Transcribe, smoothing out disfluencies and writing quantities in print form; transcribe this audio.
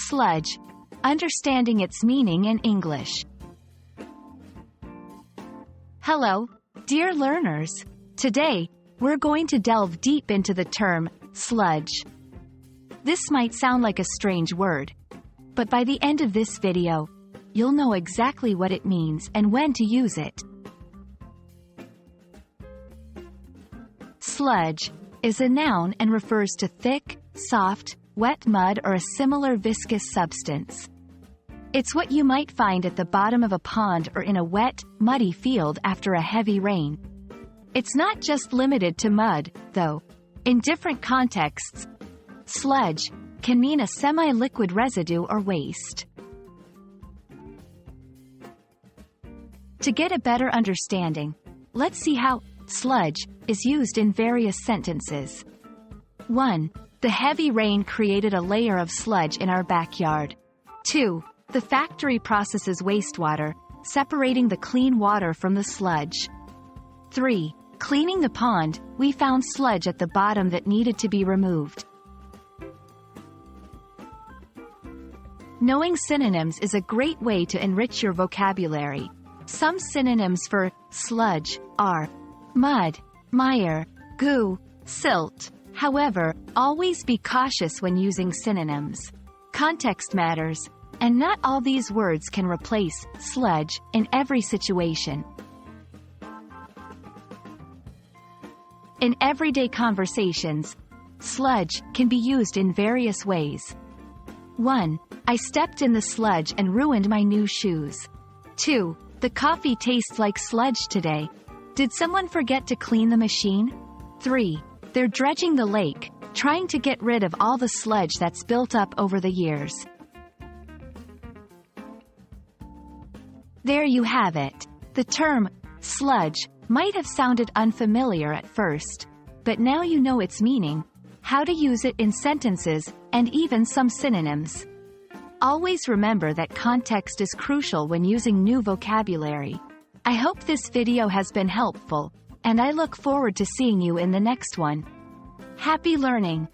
Sludge. Understanding its meaning in English. Hello, dear learners. Today, we're going to delve deep into the term, sludge. This might sound like a strange word, but by the end of this video, you'll know exactly what it means and when to use it. Sludge is a noun and refers to thick, soft, wet mud or a similar viscous substance. It's what you might find at the bottom of a pond or in a wet, muddy field after a heavy rain. It's not just limited to mud, though. In different contexts, sludge can mean a semi-liquid residue or waste. To get a better understanding, let's see how sludge is used in various sentences. 1. The heavy rain created a layer of sludge in our backyard. 2. The factory processes wastewater, separating the clean water from the sludge. 3. Cleaning the pond, we found sludge at the bottom that needed to be removed. Knowing synonyms is a great way to enrich your vocabulary. Some synonyms for sludge are mud, mire, goo, silt. However, always be cautious when using synonyms. Context matters, and not all these words can replace sludge in every situation. In everyday conversations, sludge can be used in various ways. 1. I stepped in the sludge and ruined my new shoes. 2. The coffee tastes like sludge today. Did someone forget to clean the machine? 3. They're dredging the lake, trying to get rid of all the sludge that's built up over the years. There you have it. The term, sludge, might have sounded unfamiliar at first, but now you know its meaning, how to use it in sentences, and even some synonyms. Always remember that context is crucial when using new vocabulary. I hope this video has been helpful, and I look forward to seeing you in the next one. Happy learning!